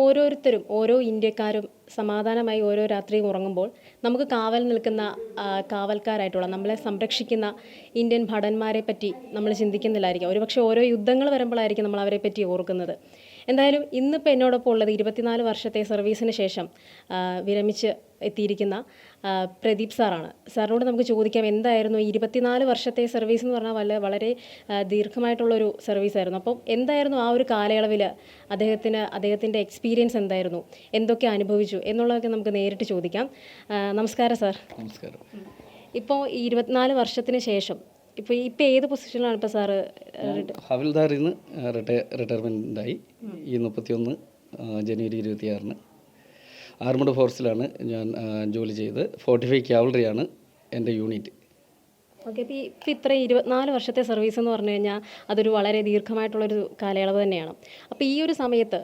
ഓരോരുത്തരും ഓരോ ഇന്ത്യക്കാരും സമാധാനമായി ഓരോ രാത്രിയും ഉറങ്ങുമ്പോൾ നമുക്ക് കാവൽ നിൽക്കുന്ന കാവൽക്കാരായിട്ടുള്ള നമ്മളെ സംരക്ഷിക്കുന്ന ഇന്ത്യൻ ഭടന്മാരെ പറ്റി നമ്മൾ ചിന്തിക്കുന്നില്ലായിരിക്കും. ഒരുപക്ഷെ ഓരോ യുദ്ധങ്ങൾ വരുമ്പോഴായിരിക്കും നമ്മൾ അവരെ പറ്റി ഓർക്കുന്നത്. എന്തായാലും ഇന്നിപ്പോൾ എന്നോടൊപ്പം ഉള്ളത് 24 വർഷത്തെ സർവീസിന് ശേഷം വിരമിച്ച് എത്തിയിരിക്കുന്ന പ്രദീപ് സാറാണ്. സാറിനോട് നമുക്ക് ചോദിക്കാം, എന്തായിരുന്നു 24 വർഷത്തെ സർവീസ് എന്ന് പറഞ്ഞാൽ വളരെ ദീർഘമായിട്ടുള്ളൊരു സർവീസായിരുന്നു. അപ്പം എന്തായിരുന്നു ആ ഒരു കാലയളവിൽ അദ്ദേഹത്തിൻ്റെ എക്സ്പീരിയൻസ് എന്തായിരുന്നു, എന്തൊക്കെ അനുഭവിച്ചു എന്നുള്ളതൊക്കെ നമുക്ക് നേരിട്ട് ചോദിക്കാം. നമസ്കാരം സാർ. നമസ്കാരം. ഇപ്പോൾ ഈ 24 വർഷത്തിന് ശേഷം ഇപ്പോൾ ഏത് പൊസിഷനിലാണ് ഇപ്പോൾ സാറ്? ഹവിൽദാറിൽ നിന്ന് റിട്ടയർമെൻറ്റായി ഈ 31 ജനുവരി 26-ന്. ആർമഡ് ഫോഴ്സിലാണ് ഞാൻ ജോലി ചെയ്ത്. 45 കാവലറിയാണ് എൻ്റെ യൂണിറ്റ്. ഓക്കെ. ഇപ്പോൾ ഇത്രയും 24 വർഷത്തെ സർവീസ് എന്ന് പറഞ്ഞു കഴിഞ്ഞാൽ അതൊരു വളരെ ദീർഘമായിട്ടുള്ളൊരു കാലയളവ് തന്നെയാണ്. അപ്പോൾ ഈ ഒരു സമയത്ത്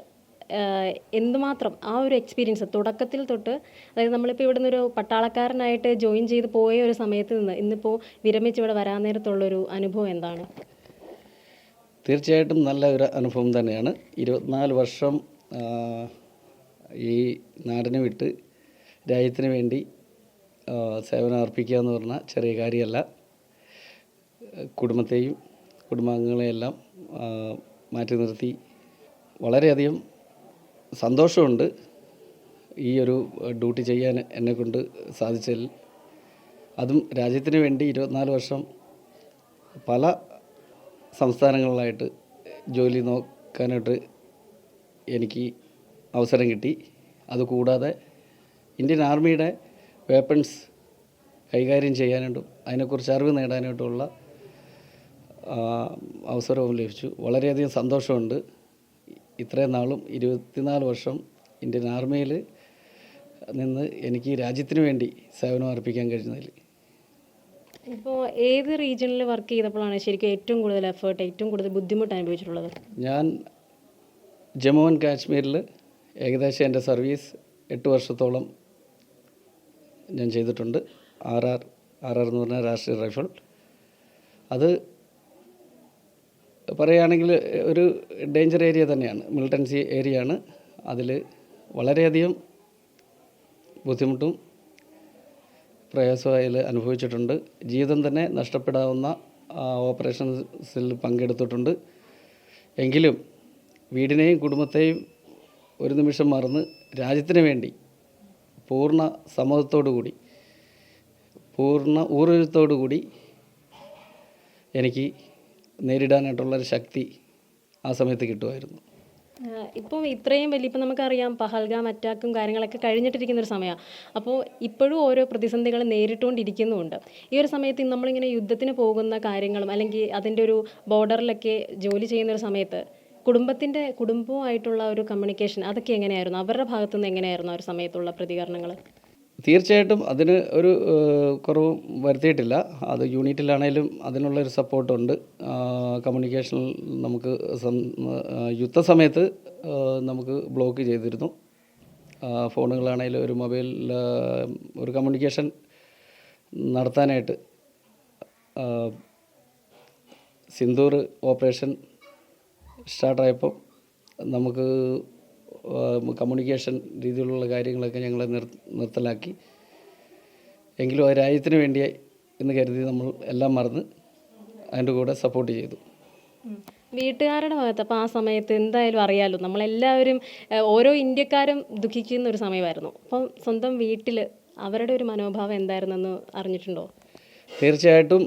എന്തുമാത്രം ആ ഒരു എക്സ്പീരിയൻസ് തുടക്കത്തിൽ തൊട്ട്, അതായത് നമ്മളിപ്പോൾ ഇവിടെ നിന്നൊരു പട്ടാളക്കാരനായിട്ട് ജോയിൻ ചെയ്ത് പോയ ഒരു സമയത്ത് നിന്ന് ഇന്നിപ്പോൾ വിരമിച്ച് ഇവിടെ വരാൻ നേരത്തുള്ളൊരു അനുഭവം എന്താണ്? തീർച്ചയായിട്ടും നല്ല ഒരു അനുഭവം തന്നെയാണ്. 24 വർഷം ഈ നാടിനെ വിട്ട് രാജ്യത്തിന് വേണ്ടി സേവനം അർപ്പിക്കുക എന്ന് പറഞ്ഞാൽ ചെറിയ കാര്യമല്ല. കുടുംബാംഗങ്ങളെയെല്ലാം മാറ്റി നിർത്തി വളരെയധികം സന്തോഷമുണ്ട് ഈ ഒരു ഡ്യൂട്ടി ചെയ്യാൻ എന്നെക്കൊണ്ട് സാധിച്ചതിൽ. അതും രാജ്യത്തിന് വേണ്ടി 24 വർഷം പല സംസ്ഥാനങ്ങളിലായിട്ട് ജോലി നോക്കാനായിട്ട് എനിക്ക് അവസരം കിട്ടി. അതുകൂടാതെ ഇന്ത്യൻ ആർമിയുടെ വെപ്പൺസ് കൈകാര്യം ചെയ്യാനായിട്ടും അതിനെക്കുറിച്ച് അറിവ് നേടാനായിട്ടുള്ള അവസരവും ലഭിച്ചു. വളരെയധികം സന്തോഷമുണ്ട്. ഇത്രയും നാളും 24 വർഷം ഇന്ത്യൻ ആർമിയിൽ നിന്ന് എനിക്ക് രാജ്യത്തിന് വേണ്ടി സേവനം അർപ്പിക്കാൻ കഴിഞ്ഞതിൽ. ഇപ്പോൾ ഏത് റീജിയണിൽ വർക്ക് ചെയ്തപ്പോഴാണ് ശരിക്കും ഏറ്റവും കൂടുതൽ എഫേർട്ട്, ഏറ്റവും കൂടുതൽ ബുദ്ധിമുട്ട് അനുഭവിച്ചിട്ടുള്ളത്? ഞാൻ ജമ്മു ആൻഡ് കാശ്മീരിൽ ഏകദേശം എൻ്റെ സർവീസ് 8 വർഷത്തോളം ഞാൻ ചെയ്തിട്ടുണ്ട്. ആർ എന്ന് പറഞ്ഞാൽ രാഷ്ട്രീയ റൈഫിൾ. അത് പറയുകയാണെങ്കിൽ ഒരു ഡേഞ്ചർ ഏരിയ തന്നെയാണ്, മിലിറ്റൻസി ഏരിയ ആണ്. അതിൽ വളരെയധികം ബുദ്ധിമുട്ടും പ്രയാസവും അതിൽ അനുഭവിച്ചിട്ടുണ്ട്. ജീവിതം തന്നെ നഷ്ടപ്പെടാവുന്ന ഓപ്പറേഷൻസിൽ പങ്കെടുത്തിട്ടുണ്ട്. എങ്കിലും വീടിനെയും കുടുംബത്തെയും ഒരു നിമിഷം മറന്ന് രാജ്യത്തിന് വേണ്ടി പൂർണ്ണ സമ്മതത്തോടു കൂടി, പൂർണ്ണ ഊർജ്ജത്തോടു കൂടി എനിക്ക് നേരിടാനായിട്ടുള്ളൊരു ശക്തി ആ സമയത്ത് കിട്ടുമായിരുന്നു. ഇപ്പോൾ ഇത്രയും വലിയ, ഇപ്പം നമുക്കറിയാം പഹൽഗാം അറ്റാക്കും കാര്യങ്ങളൊക്കെ കഴിഞ്ഞിട്ടിരിക്കുന്നൊരു സമയമാണ്. അപ്പോൾ ഇപ്പോഴും ഓരോ പ്രതിസന്ധികൾ നേരിട്ടുകൊണ്ടിരിക്കുന്നുമുണ്ട്. ഈ ഒരു സമയത്ത് നമ്മളിങ്ങനെ യുദ്ധത്തിന് പോകുന്ന കാര്യങ്ങളും അല്ലെങ്കിൽ അതിൻ്റെ ഒരു ബോർഡറിലൊക്കെ ജോലി ചെയ്യുന്നൊരു സമയത്ത് കുടുംബവുമായിട്ടുള്ള ഒരു കമ്മ്യൂണിക്കേഷൻ അതൊക്കെ എങ്ങനെയായിരുന്നു? അവരുടെ ഭാഗത്തുനിന്ന് എങ്ങനെയായിരുന്നു ആ ഒരു സമയത്തുള്ള പ്രതികരണങ്ങൾ? തീർച്ചയായിട്ടും അതിന് ഒരു കുറവും വരുത്തിയിട്ടില്ല. അത് യൂണിറ്റിലാണേലും അതിനുള്ളൊരു സപ്പോർട്ടുണ്ട്. കമ്മ്യൂണിക്കേഷനിൽ നമുക്ക് യുദ്ധസമയത്ത് നമുക്ക് ബ്ലോക്ക് ചെയ്തിരുന്നു. ഫോണുകളാണേലും ഒരു മൊബൈൽ ഒരു കമ്മ്യൂണിക്കേഷൻ നടത്താനായിട്ട് സിന്ദൂർ ഓപ്പറേഷൻ സ്റ്റാർട്ടായപ്പോൾ നമുക്ക് കമ്മ്യൂണിക്കേഷൻ രീതിയിലുള്ള കാര്യങ്ങളൊക്കെ ഞങ്ങൾ നിർത്തലാക്കി. എങ്കിലും ആ രാജ്യത്തിന് വേണ്ടി എന്ന് കരുതി നമ്മൾ എല്ലാം മറന്ന് അതിൻ്റെ കൂടെ സപ്പോർട്ട് ചെയ്തു. വീട്ടുകാരുടെ ഭാഗത്ത് അപ്പോൾ ആ സമയത്ത് എന്തായാലും അറിയാമല്ലോ, നമ്മളെല്ലാവരും ഓരോ ഇന്ത്യക്കാരും ദുഃഖിക്കുന്ന ഒരു സമയമായിരുന്നു. അപ്പം സ്വന്തം വീട്ടിൽ അവരുടെ ഒരു മനോഭാവം എന്തായിരുന്നെന്ന് അറിഞ്ഞിട്ടുണ്ടോ? തീർച്ചയായിട്ടും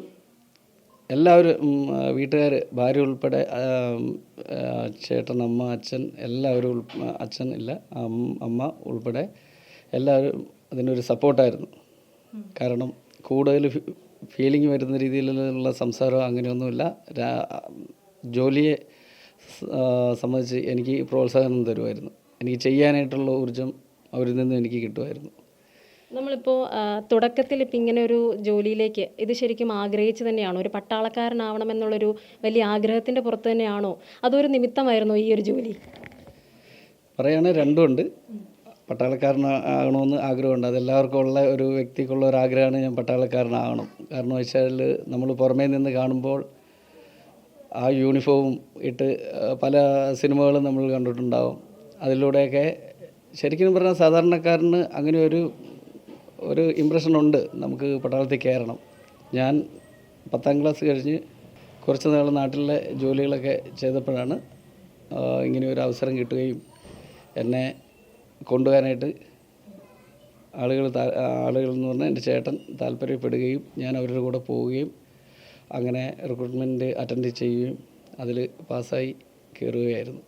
എല്ലാവരും വീട്ടുകാർ, ഭാര്യ ഉൾപ്പെടെ, ചേട്ടൻ, അമ്മ, അച്ഛൻ, എല്ലാവരും, അച്ഛൻ ഇല്ല അമ്മ ഉൾപ്പെടെ എല്ലാവരും അതിനൊരു സപ്പോർട്ടായിരുന്നു. കാരണം കൂടുതൽ ഫീലിംഗ് വരുന്ന രീതിയിലുള്ള സംസാരം അങ്ങനെയൊന്നുമില്ല. ജോലിയെ സംബന്ധിച്ച് എനിക്ക് പ്രോത്സാഹനം തരുമായിരുന്നു. എനിക്ക് ചെയ്യാനായിട്ടുള്ള ഊർജ്ജം അവരിൽ നിന്നും എനിക്ക് കിട്ടുമായിരുന്നു. നമ്മളിപ്പോൾ തുടക്കത്തിൽ ഇപ്പം ഇങ്ങനെ ഒരു ജോലിയിലേക്ക് ഇത് ശരിക്കും ആഗ്രഹിച്ച് തന്നെയാണോ? ഒരു പട്ടാളക്കാരനാവണം എന്നുള്ളൊരു വലിയ ആഗ്രഹത്തിൻ്റെ പുറത്ത് തന്നെയാണോ, അതൊരു നിമിത്തമായിരുന്നോ ഈ ഒരു ജോലി? പറയുകയാണെങ്കിൽ രണ്ടുമുണ്ട്. പട്ടാളക്കാരനാകണമെന്ന് ആഗ്രഹമുണ്ട്. അതെല്ലാവർക്കും ഉള്ള ഒരു വ്യക്തിക്കുള്ള ഒരു ആഗ്രഹമാണ് ഞാൻ പട്ടാളക്കാരനാകണം. കാരണം വെച്ചാൽ നമ്മൾ പുറമേ നിന്ന് കാണുമ്പോൾ ആ യൂണിഫോം ഇട്ട് പല സിനിമകളും നമ്മൾ കണ്ടിട്ടുണ്ടാവും. അതിലൂടെയൊക്കെ ശരിക്കും പറഞ്ഞാൽ സാധാരണക്കാരന് അങ്ങനെ ഒരു ഇമ്പ്രഷൻ ഉണ്ട് നമുക്ക് പട്ടാളത്തിൽ കയറണം. ഞാൻ 10ാം ക്ലാസ് കഴിഞ്ഞ് കുറച്ച് നാൾ നാട്ടിലെ ജോലികളൊക്കെ ചെയ്തപ്പോഴാണ് ഇങ്ങനെ ഒരു അവസരം കിട്ടുകയും എന്നെ കൊണ്ടുപോകാനായിട്ട് ആളുകൾ എന്ന് പറഞ്ഞാൽ എൻ്റെ ചേട്ടൻ താല്പര്യപ്പെടുകയും ഞാൻ അവരുടെ കൂടെ പോവുകയും അങ്ങനെ റിക്രൂട്ട്മെൻറ്റ് അറ്റൻഡ് ചെയ്യുകയും അതിൽ പാസ്സായി കയറുകയായിരുന്നു.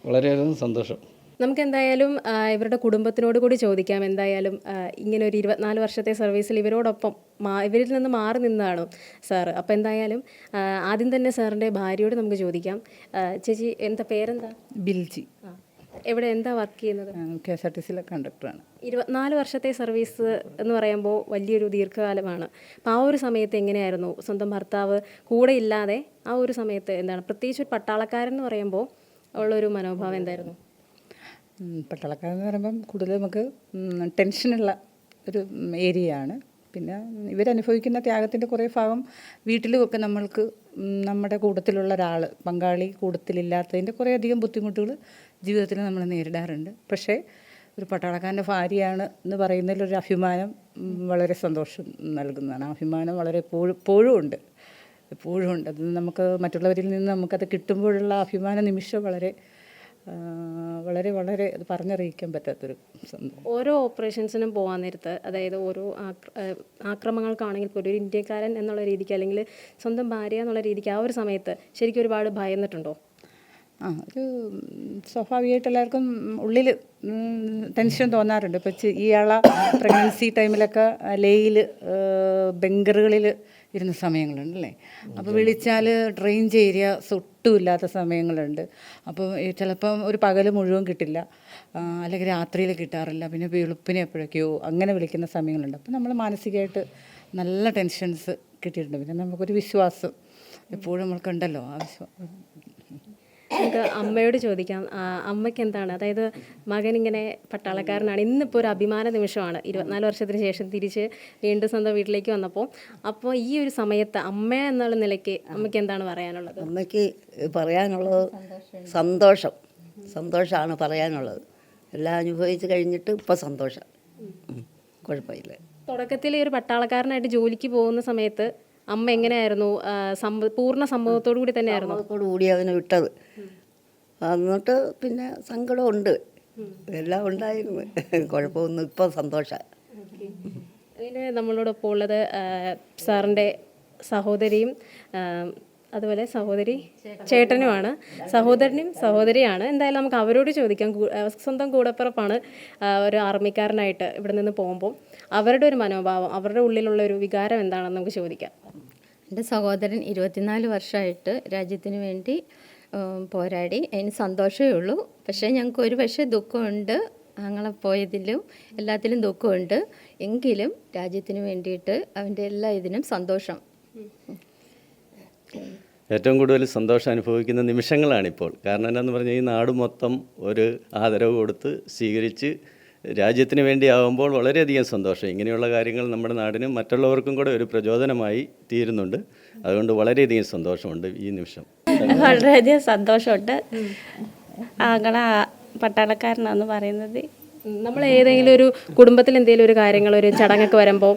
വളരെയധികം സന്തോഷം. നമുക്ക് എന്തായാലും ഇവരുടെ കുടുംബത്തിനോട് കൂടി ചോദിക്കാം. എന്തായാലും ഇങ്ങനെ ഒരു 24 വർഷത്തെ സർവീസിൽ ഇവരോടൊപ്പം ഇവരിൽ നിന്ന് മാറി നിന്നാണോ സാറ്? അപ്പോൾ എന്തായാലും ആദ്യം തന്നെ സാറിൻ്റെ ഭാര്യയോട് നമുക്ക് ചോദിക്കാം. ചേച്ചി, എന്താ പേരെന്താ? ബിൽജി. എവിടെ എന്താ വർക്ക് ചെയ്യുന്നത്? KSRTCയിലെ കണ്ടക്ടറാണ്. 24 വർഷത്തെ സർവീസ് എന്ന് പറയുമ്പോൾ വലിയൊരു ദീർഘകാലമാണ്. അപ്പോൾ ആ ഒരു സമയത്ത് എങ്ങനെയായിരുന്നു? സ്വന്തം ഭർത്താവ് കൂടെ ഇല്ലാതെ ആ ഒരു സമയത്ത് എന്താണ്, പ്രത്യേകിച്ച് ഒരു പട്ടാളക്കാരൻ എന്ന് പറയുമ്പോൾ ഉള്ളൊരു മനോഭാവം എന്തായിരുന്നു? പട്ടാളക്കാരെന്ന് പറയുമ്പം കൂടുതൽ നമുക്ക് ടെൻഷനുള്ള ഒരു ഏരിയയാണ്. പിന്നെ ഇവരനുഭവിക്കുന്ന ത്യാഗത്തിൻ്റെ കുറേ ഭാഗം വീട്ടിലുമൊക്കെ നമ്മൾക്ക് നമ്മുടെ കൂട്ടത്തിലുള്ള ഒരാൾ പങ്കാളി കൂട്ടത്തിലില്ലാത്തതിൻ്റെ കുറേയധികം ബുദ്ധിമുട്ടുകൾ ജീവിതത്തിൽ നമ്മൾ നേരിടാറുണ്ട്. പക്ഷേ ഒരു പട്ടാളക്കാരൻ്റെ ഭാര്യയാണ് എന്ന് പറയുന്നതിലൊരു അഭിമാനം വളരെ സന്തോഷം നൽകുന്നതാണ്. ആ അഭിമാനം വളരെ എപ്പോഴും ഉണ്ട്. അത് നമുക്ക് മറ്റുള്ളവരിൽ നിന്ന് നമുക്കത് കിട്ടുമ്പോഴുള്ള അഭിമാന നിമിഷം വളരെ അത് പറഞ്ഞറിയിക്കാൻ പറ്റാത്തൊരു സന്തോഷം. ഓരോ ഓപ്പറേഷൻസിനും പോകാൻ നേരത്ത്, അതായത് ഓരോ ആക്രമണങ്ങൾക്കാണെങ്കിൽ പോലും ഒരു ഇന്ത്യക്കാരൻ എന്നുള്ള രീതിക്ക് അല്ലെങ്കിൽ സ്വന്തം ഭാര്യ എന്നുള്ള രീതിക്ക് ആ ഒരു സമയത്ത് ശരിക്കും ഒരുപാട് ഭയന്നിട്ടുണ്ടോ? ഒരു സ്വാഭാവികമായിട്ട് എല്ലാവർക്കും ഉള്ളിൽ ടെൻഷൻ തോന്നാറുണ്ട്. ഇപ്പോൾ ഇയാളെ പ്രഗ്നൻസി ടൈമിലൊക്കെ ലേയിൽ ബങ്കറുകളിൽ ഇരുന്ന സമയങ്ങളുണ്ടല്ലേ. അപ്പോൾ വിളിച്ചാൽ ട്രെയിൻ ചേരുക ഒട്ടുമില്ലാത്ത സമയങ്ങളുണ്ട്. അപ്പോൾ ചിലപ്പം ഒരു പകൽ മുഴുവൻ കിട്ടില്ല, അല്ലെങ്കിൽ രാത്രിയിൽ കിട്ടാറില്ല, പിന്നെ വെളുപ്പിനെ എപ്പോഴൊക്കെയോ അങ്ങനെ വിളിക്കുന്ന സമയങ്ങളുണ്ട്. അപ്പോൾ നമ്മൾ മാനസികമായിട്ട് നല്ല ടെൻഷൻസ് കിട്ടിയിട്ടുണ്ട്. പിന്നെ നമുക്കൊരു വിശ്വാസം എപ്പോഴും നമ്മൾക്കുണ്ടല്ലോ, ആ വിശ്വാസം. നമുക്ക് അമ്മയോട് ചോദിക്കാം. അമ്മയ്ക്ക് എന്താണ്, അതായത് മകൻ ഇങ്ങനെ പട്ടാളക്കാരനാണ്, ഇന്നിപ്പോൾ ഒരു അഭിമാന നിമിഷമാണ്, 24 വർഷത്തിന് ശേഷം തിരിച്ച് വീണ്ടും സ്വന്തം വീട്ടിലേക്ക് വന്നപ്പോൾ. അപ്പോൾ ഈ ഒരു സമയത്ത് അമ്മ എന്നുള്ള നിലയ്ക്ക് അമ്മയ്ക്ക് എന്താണ് പറയാനുള്ളത്? അമ്മയ്ക്ക് പറയാനുള്ളത് സന്തോഷമാണ് പറയാനുള്ളത്. എല്ലാം അനുഭവിച്ച് കഴിഞ്ഞിട്ട് ഇപ്പോൾ സന്തോഷം, കുഴപ്പമില്ല. തുടക്കത്തിൽ ഒരു പട്ടാളക്കാരനായിട്ട് ജോലിക്ക് പോകുന്ന സമയത്ത് അമ്മ എങ്ങനെയായിരുന്നു? പൂർണ്ണ സമ്മതത്തോടു കൂടി തന്നെയായിരുന്നു? സമ്മതത്തോടു കൂടി അതിനെ വിട്ടത്. എന്നിട്ട് പിന്നെ സങ്കടമുണ്ട്, എല്ലാം ഉണ്ടായിരുന്നു, കുഴപ്പമൊന്നും. ഇപ്പോൾ സന്തോഷം. അതിന് നമ്മളോടൊപ്പം ഉള്ളത് സാറിൻ്റെ സഹോദരിയും അതുപോലെ ചേട്ടനുമാണ്. സഹോദരനും സഹോദരിയാണ്. എന്തായാലും നമുക്ക് അവരോട് ചോദിക്കാം. സ്വന്തം കൂടപ്പിറപ്പാണ് ഒരു ആർമിക്കാരനായിട്ട് ഇവിടെ നിന്ന് പോകുമ്പോൾ അവരുടെ ഒരു മനോഭാവം, അവരുടെ ഉള്ളിലുള്ള ഒരു വികാരം എന്താണെന്ന് നമുക്ക് ചോദിക്കാം. എൻ്റെ സഹോദരൻ 24 വർഷമായിട്ട് രാജ്യത്തിന് വേണ്ടി പോരാടി. അതിന് സന്തോഷമേ ഉള്ളൂ. പക്ഷേ ഞങ്ങൾക്ക് ഒരു പക്ഷേ ദുഃഖമുണ്ട്, ഞങ്ങളെ പോയതിലും എല്ലാത്തിലും ദുഃഖമുണ്ട്. എങ്കിലും രാജ്യത്തിന് വേണ്ടിയിട്ട് അവൻ്റെ എല്ലാ ഇതിനും സന്തോഷം. ഏറ്റവും കൂടുതൽ സന്തോഷം അനുഭവിക്കുന്ന നിമിഷങ്ങളാണിപ്പോൾ. കാരണം എന്താണെന്ന് പറഞ്ഞാൽ ഈ നാട് മൊത്തം ഒരു ആദരവ് കൊടുത്ത് സ്വീകരിച്ച് രാജ്യത്തിന് വേണ്ടിയാവുമ്പോൾ വളരെയധികം സന്തോഷം. ഇങ്ങനെയുള്ള കാര്യങ്ങൾ നമ്മുടെ നാടിനും മറ്റുള്ളവർക്കും കൂടെ ഒരു പ്രചോദനമായി തീരുന്നുണ്ട്. അതുകൊണ്ട് വളരെയധികം സന്തോഷമുണ്ട് ഈ നിമിഷം. വളരെയധികം സന്തോഷമുണ്ട്. ആങ്ങളെ പട്ടാളക്കാരനാണെന്ന് പറയുന്നത്. നമ്മൾ ഏതെങ്കിലും ഒരു കുടുംബത്തിൽ എന്തെങ്കിലും ഒരു കാര്യങ്ങൾ, ഒരു ചടങ്ങൊക്കെ വരുമ്പോൾ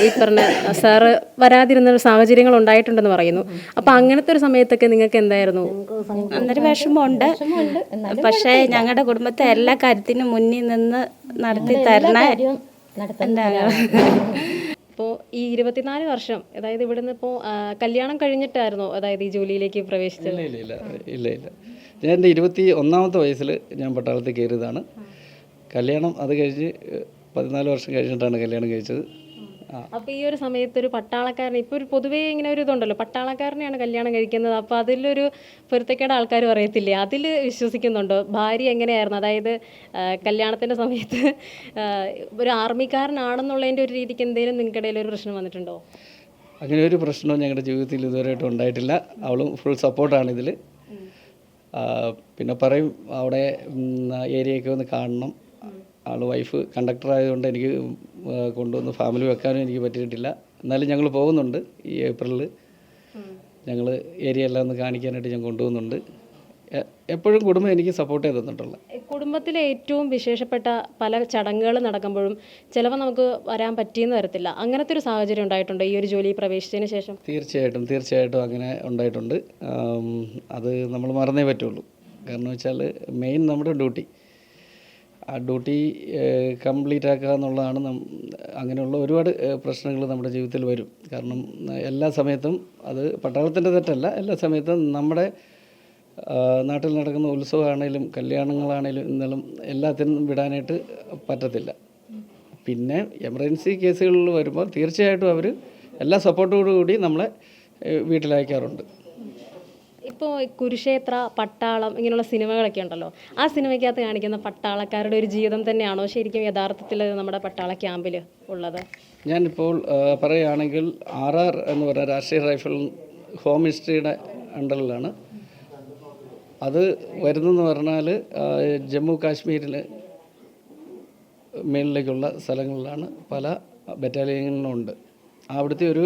ഈ പറഞ്ഞ സാറ് വരാതിരുന്ന സാഹചര്യങ്ങൾ ഉണ്ടായിട്ടുണ്ടെന്ന് പറയുന്നു. അപ്പം അങ്ങനത്തെ ഒരു സമയത്തൊക്കെ നിങ്ങൾക്ക് എന്തായിരുന്നു? അന്നൊരു വിഷമമുണ്ട്. പക്ഷേ ഞങ്ങളുടെ കുടുംബത്തെ എല്ലാ കാര്യത്തിനും മുന്നിൽ നിന്ന് നടത്തി തരണ ഇപ്പോൾ ഈ 24 വർഷം, അതായത് ഇവിടുന്ന് ഇപ്പോൾ കല്യാണം കഴിഞ്ഞിട്ടായിരുന്നോ അതായത് ഈ ജോലിയിലേക്ക് പ്രവേശിച്ചത്? ഇല്ല. ഞാൻ എൻ്റെ 21ാമത്തെ വയസ്സിൽ ഞാൻ പട്ടാളത്തിൽ കയറിയതാണ്. കല്യാണം അത് കഴിഞ്ഞ് 14 വർഷം കഴിഞ്ഞിട്ടാണ് കല്യാണം കഴിച്ചത്. അപ്പോൾ ഈ ഒരു സമയത്ത് ഒരു പട്ടാളക്കാരൻ, ഇപ്പോൾ ഒരു പൊതുവേ ഇങ്ങനെ ഒരു ഇതുണ്ടല്ലോ, പട്ടാളക്കാരനെയാണ് കല്യാണം കഴിക്കുന്നത്, അപ്പോൾ അതിലൊരു പൊരുത്തക്കേട് ആൾക്കാർ പറയത്തില്ലേ, അതിൽ വിശ്വസിക്കുന്നുണ്ടോ? ഭാര്യ എങ്ങനെയായിരുന്നു, അതായത് കല്യാണത്തിൻ്റെ സമയത്ത് ഒരു ആർമിക്കാരനാണെന്നുള്ളതിൻ്റെ ഒരു രീതിക്ക് എന്തെങ്കിലും നിങ്ങളുടെ ഇടയിൽ ഒരു പ്രശ്നം വന്നിട്ടുണ്ടോ? അങ്ങനെ ഒരു പ്രശ്നവും ഞങ്ങളുടെ ജീവിതത്തിൽ ഇതുവരെയായിട്ടും ഉണ്ടായിട്ടില്ല. അവളും ഫുൾ സപ്പോർട്ടാണ് ഇതിൽ. പിന്നെ പറയും അവിടെ ഏരിയയൊക്കെ ഒന്ന് കാണണം. വൈഫ് കണ്ടക്ടർ ആയതുകൊണ്ട് എനിക്ക് കൊണ്ടുവന്ന് ഫാമിലി വെക്കാനും എനിക്ക് പറ്റിയിട്ടില്ല. എന്നാലും ഞങ്ങൾ പോകുന്നുണ്ട്. ഈ ഏപ്രിലിൽ ഞങ്ങൾ ഏരിയ എല്ലാം ഒന്ന് കാണിക്കാനായിട്ട് ഞാൻ കൊണ്ടുപോകുന്നുണ്ട്. എപ്പോഴും കുടുംബം എനിക്ക് സപ്പോർട്ട് ചെയ്ത് തന്നിട്ടുള്ളത്. കുടുംബത്തിലെ ഏറ്റവും വിശേഷപ്പെട്ട പല ചടങ്ങുകൾ നടക്കുമ്പോഴും ചിലപ്പോൾ നമുക്ക് വരാൻ പറ്റിയെന്ന് വരത്തില്ല. അങ്ങനത്തെ ഒരു സാഹചര്യം ഉണ്ടായിട്ടുണ്ട് ഈ ഒരു ജോലി പ്രവേശിച്ചതിന് ശേഷം? തീർച്ചയായിട്ടും അങ്ങനെ ഉണ്ടായിട്ടുണ്ട്. അത് നമ്മൾ മറന്നേ പറ്റുള്ളൂ. കാരണം വെച്ചാൽ മെയിൻ നമ്മുടെ ഡ്യൂട്ടി, ആ ഡ്യൂട്ടി കംപ്ലീറ്റ് ആക്കുക എന്നുള്ളതാണ്. അങ്ങനെയുള്ള ഒരുപാട് പ്രശ്നങ്ങൾ നമ്മുടെ ജീവിതത്തിൽ വരും. കാരണം എല്ലാ സമയത്തും അത് പട്ടാളത്തിൻ്റെ തെറ്റല്ല, എല്ലാ സമയത്തും നമ്മുടെ നാട്ടിൽ നടക്കുന്ന ഉത്സവമാണേലും കല്യാണങ്ങളാണേലും ഇന്നലും എല്ലാത്തിനും വിടാനായിട്ട് പറ്റത്തില്ല. പിന്നെ എമർജൻസി കേസുകളിൽ വരുമ്പോൾ തീർച്ചയായിട്ടും അവർ എല്ലാ സപ്പോർട്ടോടുകൂടി നമ്മളെ വീട്ടിലയക്കാറുണ്ട്. ഇപ്പോൾ കുരുക്ഷേത്ര, പട്ടാളം ഇങ്ങനെയുള്ള സിനിമകളൊക്കെ ഉണ്ടല്ലോ, ആ സിനിമയ്ക്കകത്ത് കാണിക്കുന്ന പട്ടാളക്കാരുടെ ഒരു ജീവിതം തന്നെയാണോ ശരിക്കും യഥാർത്ഥത്തിൽ നമ്മുടെ പട്ടാള ക്യാമ്പിൽ ഉള്ളത്? ഞാനിപ്പോൾ പറയുകയാണെങ്കിൽ RR എന്ന് പറയുന്ന രാഷ്ട്രീയ റൈഫിൾ ഹോം മിനിസ്ട്രിയുടെ അണ്ടറിലാണ്. അത് വരുന്നതെന്ന് പറഞ്ഞാൽ ജമ്മു കാശ്മീരിൽ മേളിലേക്കുള്ള സ്ഥലങ്ങളിലാണ് പല ബറ്റാലിയനുകളുണ്ട്. അവിടുത്തെ ഒരു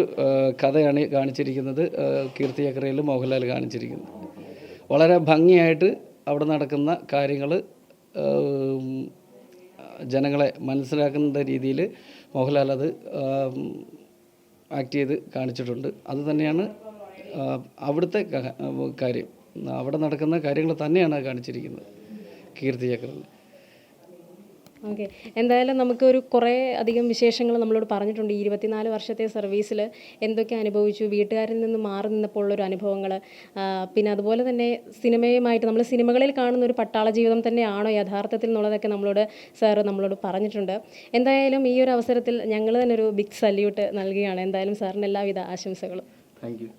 കഥയാണ് കാണിച്ചിരിക്കുന്നത്. കീർത്തി ചക്രയിൽ മോഹൻലാൽ കാണിച്ചിരിക്കുന്നത് വളരെ ഭംഗിയായിട്ട് അവിടെ നടക്കുന്ന കാര്യങ്ങൾ ജനങ്ങളെ മനസ്സിലാക്കുന്ന രീതിയിൽ മോഹൻലാൽ അത് ആക്ട് ചെയ്ത് കാണിച്ചിട്ടുണ്ട്. അത് തന്നെയാണ് അവിടുത്തെ കാര്യം. അവിടെ നടക്കുന്ന കാര്യങ്ങൾ തന്നെയാണ് കാണിച്ചിരിക്കുന്നത് കീർത്തി ചക്രയിൽ. ഓക്കെ, എന്തായാലും നമുക്കൊരു കുറേ അധികം വിശേഷങ്ങൾ നമ്മളോട് പറഞ്ഞിട്ടുണ്ട്. 24 വർഷത്തെ സർവീസിൽ എന്തൊക്കെ അനുഭവിച്ചു, വീട്ടുകാരിൽ നിന്ന് മാറി നിന്നപ്പോൾ ഉള്ളൊരു അനുഭവങ്ങൾ, പിന്നെ അതുപോലെ തന്നെ സിനിമയുമായിട്ട് നമ്മൾ സിനിമകളിൽ കാണുന്ന ഒരു പട്ടാള ജീവിതം തന്നെയാണോ യഥാർത്ഥത്തിൽ എന്നുള്ളതൊക്കെ നമ്മളോട് പറഞ്ഞിട്ടുണ്ട്. എന്തായാലും ഈ ഒരു അവസരത്തിൽ ഞങ്ങൾ തന്നെ ഒരു ബിഗ് സല്യൂട്ട് നൽകുകയാണ്. എന്തായാലും സാറിന് എല്ലാവിധ ആശംസകളും. Thank you.